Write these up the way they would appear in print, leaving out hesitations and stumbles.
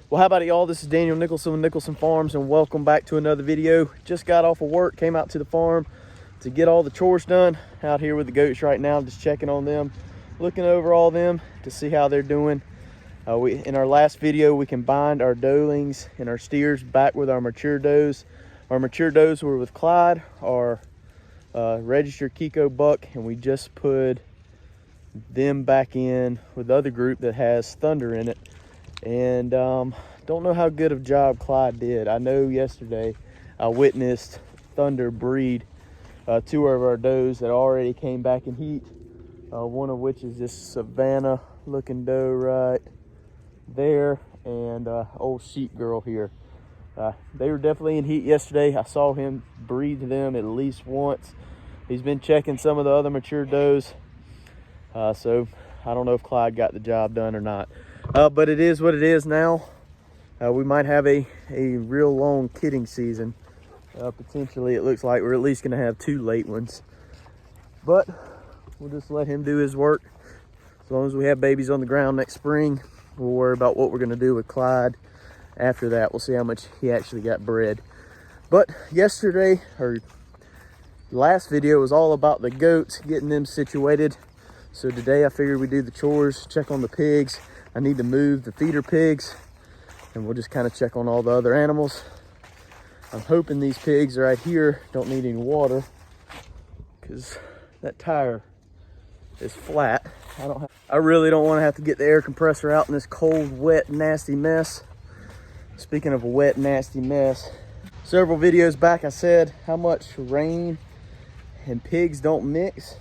Well, how about it, y'all? This is Daniel Nicholson with Nicholson Farms, and welcome back to another video. Just got off of work, came out to the farm to get all the chores done. Out here with the goats right now, just checking on them, looking over all them to see how they're doing. In our last video, we combined our doelings and our steers back with our mature does. Our mature does were with Clyde, our registered Kiko buck, and we just put them back in with the other group that has Thunder in it. And don't know how good of a job Clyde did. I know yesterday I witnessed Thunder breed two of our does that already came back in heat. One of which is this Savannah looking doe right there, and old sheep girl here. They were definitely in heat yesterday. I saw him breed them at least once. He's been checking some of the other mature does. So I don't know if Clyde got the job done or not. But it is what it is now. We might have a real long kidding season. Potentially, it looks like we're at least going to have 2 late ones. But we'll just let him do his work. As long as we have babies on the ground next spring, we'll worry about what we're going to do with Clyde. After that, we'll see how much he actually got bred. But yesterday, or last video, was all about the goats, getting them situated. So today I figured we'd do the chores, check on the pigs. I need to move the feeder pigs, and we'll just kind of check on all the other animals. I'm hoping these pigs right here don't need any water, because that tire is flat. I really don't want to have to get the air compressor out in this cold, wet, nasty mess. Speaking of a wet, nasty mess, several videos back I said how much rain and pigs don't mix.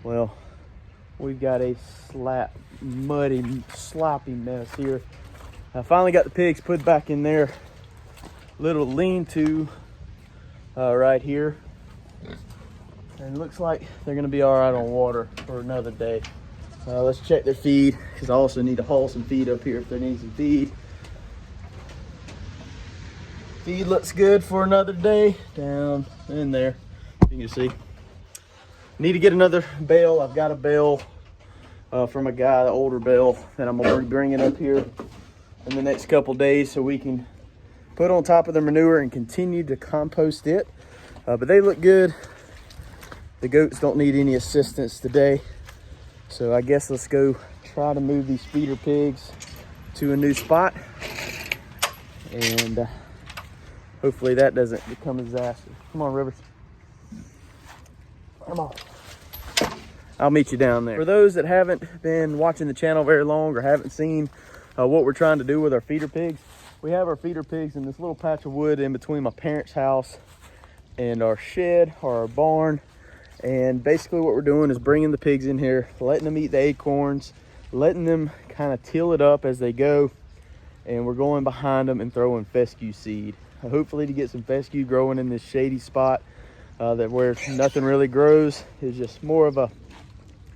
Well, we've got a muddy, sloppy mess here. I finally got the pigs put back in their little lean-to right here. And it looks like they're gonna be all right on water for another day. Let's check their feed, because I also need to haul some feed up here if they need some feed. Feed looks good for another day down in there. You can see. Need to get another bale. I've got a bale from a guy, the older bale, that I'm gonna be bringing up here in the next couple days so we can put on top of the manure and continue to compost it. But they look good. The goats don't need any assistance today. So I guess let's go try to move these feeder pigs to a new spot. And hopefully that doesn't become a disaster. Come on, Rivers. Come on. I'll meet you down there. For those that haven't been watching the channel very long or haven't seen what we're trying to do with our feeder pigs, we have our feeder pigs in this little patch of wood in between my parents' house and our shed or our barn. And basically what we're doing is bringing the pigs in here, letting them eat the acorns, letting them kind of till it up as they go. And we're going behind them and throwing fescue seed. Hopefully to get some fescue growing in this shady spot that where nothing really grows. Is just more of a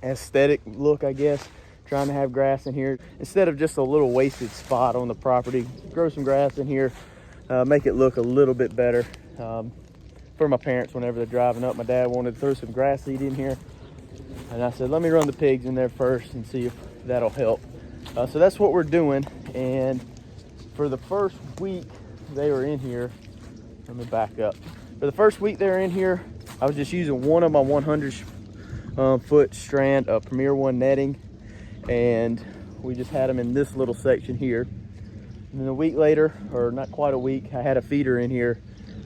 aesthetic look, I guess. Trying to have grass in here instead of just a little wasted spot on the property. Grow some grass in here, make it look a little bit better. For my parents, whenever they're driving up, my dad wanted to throw some grass seed in here, and I said let me run the pigs in there first and see if that'll help. So that's what we're doing. And for the first week they were in here, let me back up. For the first week they were in here, I was just using one of my 100 foot strand of Premier One netting, and we just had them in this little section here. And then a week later, or not quite a week, I had a feeder in here.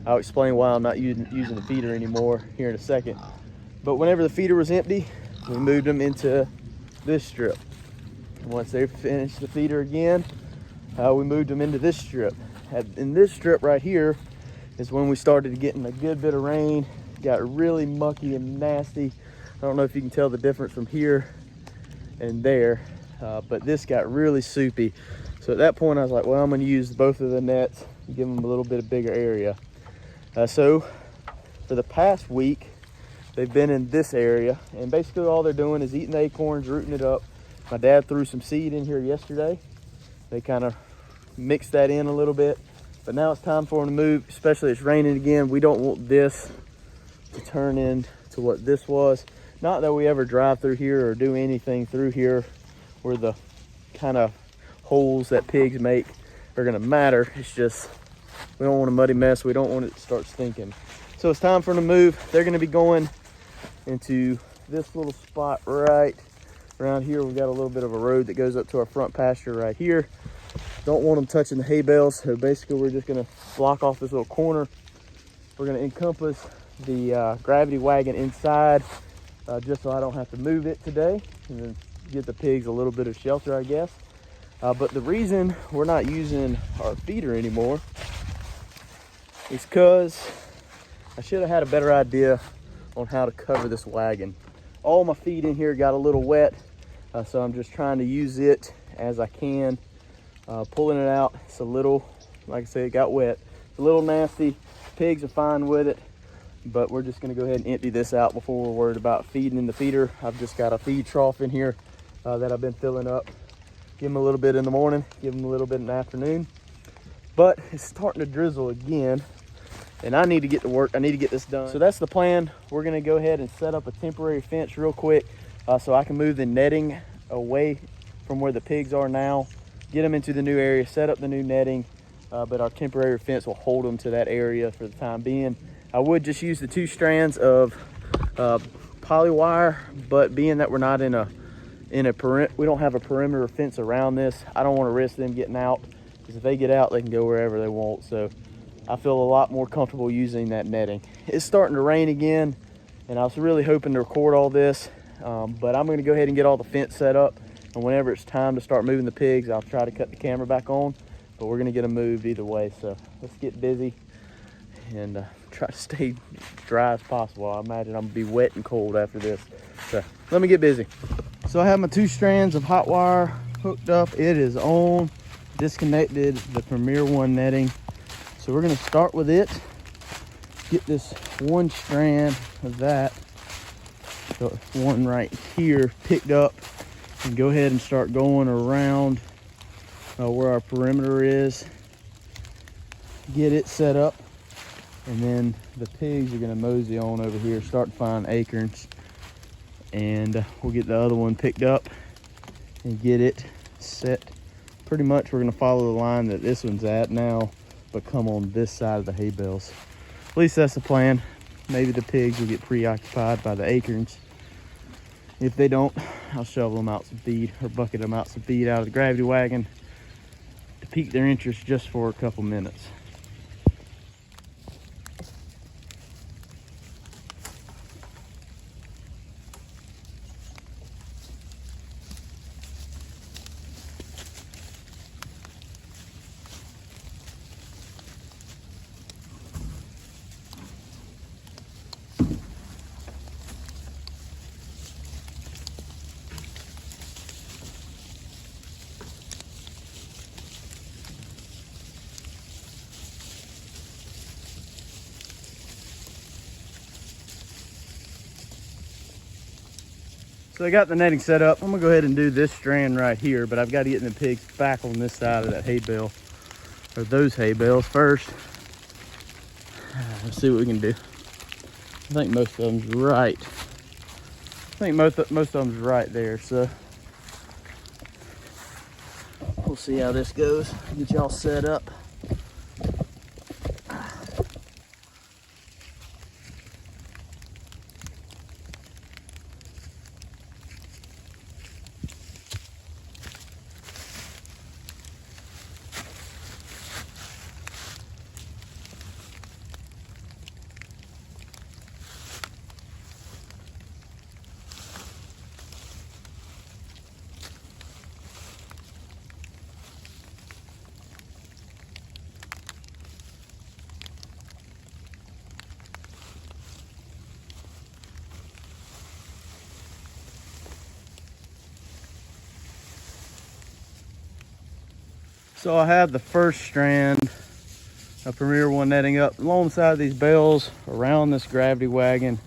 I'll explain why I'm not using the feeder anymore here in a second. But whenever the feeder was empty, we moved them into this strip. And once they finished the feeder again, we moved them into this strip. In this strip right here is when we started getting a good bit of rain. Got really mucky and nasty. I don't know if you can tell the difference from here and there, but this got really soupy. So at that point I was like, well, I'm going to use both of the nets and give them a little bit of bigger area. So for the past week they've been in this area, and basically all they're doing is eating the acorns, rooting it up. My dad threw some seed in here yesterday. They kind of mixed that in a little bit, but now it's time for them to move, especially it's raining again. We don't want this to turn into what this was. Not that we ever drive through here or do anything through here where the kind of holes that pigs make are gonna matter. It's just, we don't want a muddy mess. We don't want it to start stinking. So it's time for them to move. They're gonna be going into this little spot right around here. We've got a little bit of a road that goes up to our front pasture right here. Don't want them touching the hay bales. So basically we're just gonna block off this little corner. We're gonna encompass the gravity wagon inside, just so I don't have to move it today, and then give the pigs a little bit of shelter, I guess. But the reason we're not using our feeder anymore is because I should have had a better idea on how to cover this wagon. All my feed in here got a little wet, so I'm just trying to use it as I can. Pulling it out, it's a little, like I said, it got wet. It's a little nasty. Pigs are fine with it, but we're just gonna go ahead and empty this out before we're worried about feeding in the feeder. I've just got a feed trough in here that I've been filling up. Give them a little bit in the morning, give them a little bit in the afternoon. But it's starting to drizzle again, and I need to get to work. I need to get this done. So that's the plan. We're gonna go ahead and set up a temporary fence real quick so I can move the netting away from where the pigs are now, get them into the new area, set up the new netting, but our temporary fence will hold them to that area for the time being. I would just use the 2 strands of poly wire, but being that we're not in a we don't have a perimeter fence around this, I don't want to risk them getting out, because if they get out, they can go wherever they want. So I feel a lot more comfortable using that netting. It's starting to rain again, and I was really hoping to record all this, but I'm going to go ahead and get all the fence set up, and whenever it's time to start moving the pigs, I'll try to cut the camera back on, but we're going to get them moved either way. So let's get busy and try to stay dry as possible. I imagine I'm going to be wet and cold after this, so let me get busy. So I have my 2 strands of hot wire hooked up. It is on. Disconnected the Premier One netting. So we're gonna start with it. Get this 1 strand of that, the one right here, picked up, and go ahead and start going around where our perimeter is. Get it set up, and then the pigs are gonna mosey on over here, start to find acorns. And we'll get the other one picked up and get it set. Pretty much we're going to follow the line that this one's at now, but come on this side of the hay bales. At least that's the plan. Maybe the pigs will get preoccupied by the acorns. If they don't, I'll shovel them out some feed, or bucket them out some feed out of the gravity wagon to pique their interest just for a couple minutes. So I got the netting set up. I'm gonna go ahead and do this strand right here, but I've got to get the pigs back on this side of that hay bale, or those hay bales first. Let's see what we can do. I think most of them's right. I think most of them's right there, so we'll see how this goes. Get y'all set up. So I have the first strand of Premier One netting up alongside these bales, around this gravity wagon,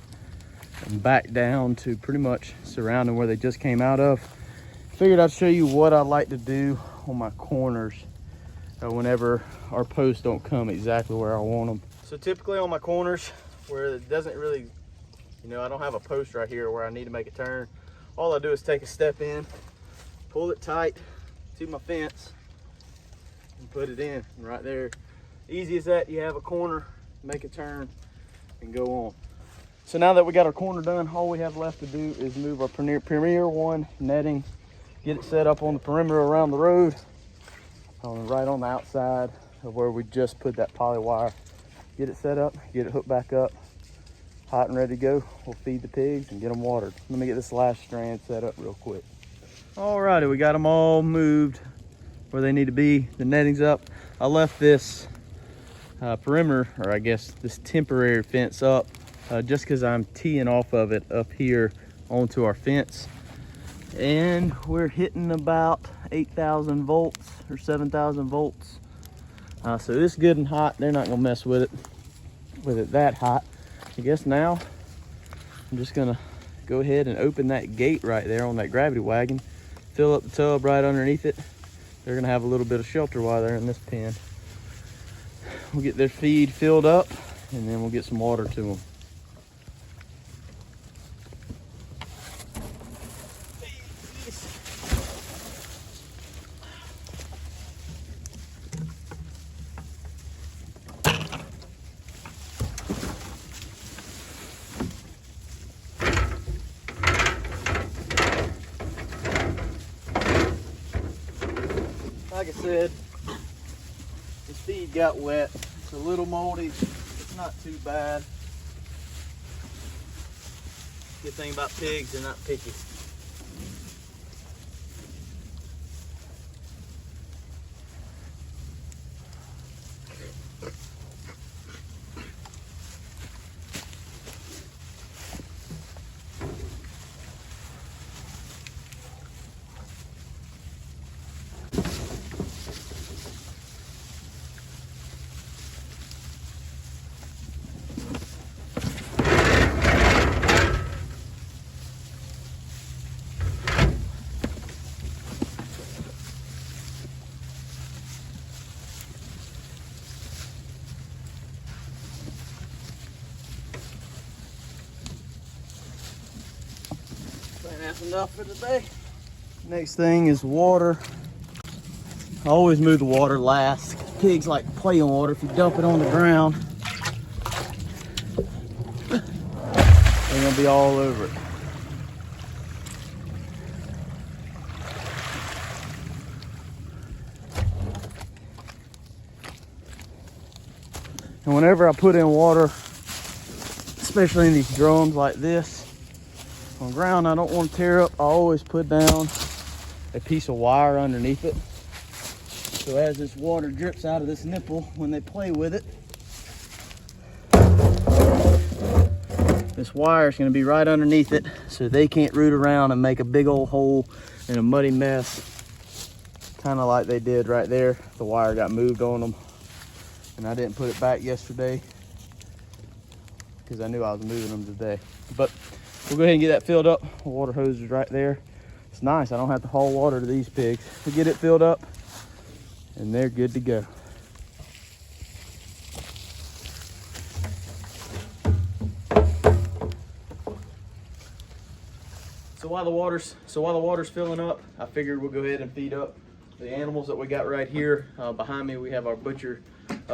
and back down to pretty much surrounding where they just came out of. Figured I'd show you what I like to do on my corners whenever our posts don't come exactly where I want them. So typically on my corners where it doesn't really, I don't have a post right here where I need to make a turn, all I do is take a step in, pull it tight to my fence, and put it in. And right there, easy as that, you have a corner, make a turn, and go on. So now that we got our corner done, all we have left to do is move our Premier 1 netting, get it set up on the perimeter around the road, right on the outside of where we just put that poly wire. Get it set up, get it hooked back up, hot and ready to go. We'll feed the pigs and get them watered. Let me get this last strand set up real quick. Alrighty, we got them all moved where they need to be. The netting's up. I left this perimeter, or I guess this temporary fence up just because I'm teeing off of it up here onto our fence. And we're hitting about 8,000 volts or 7,000 volts. So it's good and hot. They're not gonna mess with it that hot. I guess now I'm just gonna go ahead and open that gate right there on that gravity wagon, fill up the tub right underneath it. They're gonna have a little bit of shelter while they're in this pen. We'll get their feed filled up and then we'll get some water to them. Like I said, the feed got wet. It's a little moldy. It's not too bad. Good thing about pigs, they're not picky. That's enough for today. Next thing is water. I always move the water last. Pigs like to play on water. If you dump it on the ground, they're gonna be all over it. And whenever I put in water, especially in these drums like this, on ground I don't want to tear up, I always put down a piece of wire underneath it. So as this water drips out of this nipple, when they play with it, this wire is going to be right underneath it so they can't root around and make a big old hole in a muddy mess. Kind of like they did right there. The wire got moved on them. And I didn't put it back yesterday because I knew I was moving them today. But we'll go ahead and get that filled up. The water hose is right there. It's nice. I don't have to haul water to these pigs. We'll get it filled up and they're good to go. So while the water's filling up, I figured we'll go ahead and feed up the animals that we got right here. Behind me we have our butcher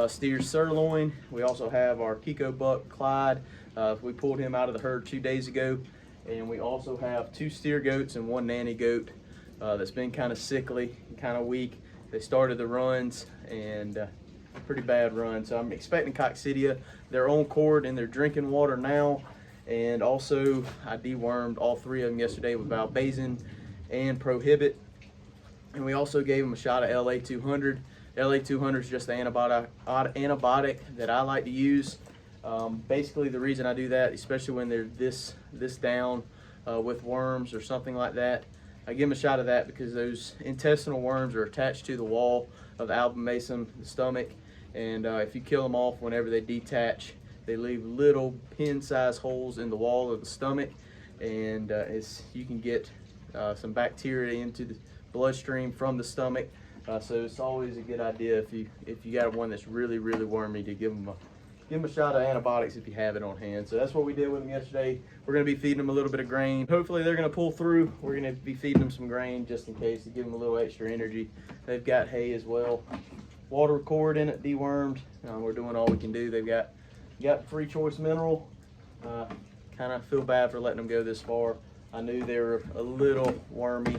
steer sirloin. We also have our Kiko buck Clyde. We pulled him out of the herd 2 days ago. And we also have 2 steer goats and 1 nanny goat that's been kind of sickly and kind of weak. They started the runs and pretty bad run. So I'm expecting coccidia. They're on cord and they're drinking water now. And also I dewormed all 3 of them yesterday with valbazin and prohibit. And we also gave them a shot of LA200. LA200 is just the antibiotic that I like to use. Basically the reason I do that, especially when they're this down with worms or something like that, I give them a shot of that because those intestinal worms are attached to the wall of the abomasum, the stomach, and if you kill them off whenever they detach, they leave little pin-sized holes in the wall of the stomach, and you can get some bacteria into the bloodstream from the stomach. So it's always a good idea if you got one that's really wormy to give them a shot of antibiotics if you have it on hand. So that's what we did with them yesterday. We're going to be feeding them a little bit of grain. Hopefully they're going to pull through. We're going to be feeding them some grain just in case to give them a little extra energy. They've got hay as well. water cord in it, dewormed. We're doing all we can do. They've got free choice mineral. Kind of feel bad for letting them go this far. I knew they were a little wormy,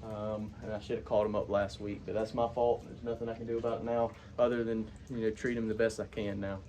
and I should have caught them up last week, but that's my fault. There's nothing I can do about it now other than, you know, treat them the best I can now.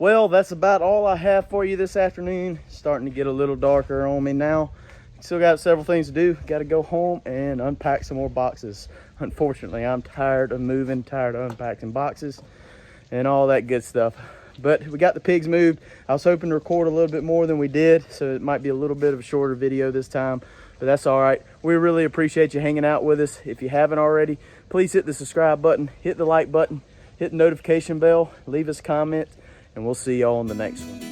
Well, that's about all I have for you this afternoon. It's starting to get a little darker on me now. Still got several things to do. Got to go home and unpack some more boxes. Unfortunately, I'm tired of moving, tired of unpacking boxes and all that good stuff. But we got the pigs moved. I was hoping to record a little bit more than we did, so it might be a little bit of a shorter video this time, but that's all right. We really appreciate you hanging out with us. If you haven't already, please hit the subscribe button, hit the like button, hit the notification bell, leave us a comment, and we'll see y'all on the next one.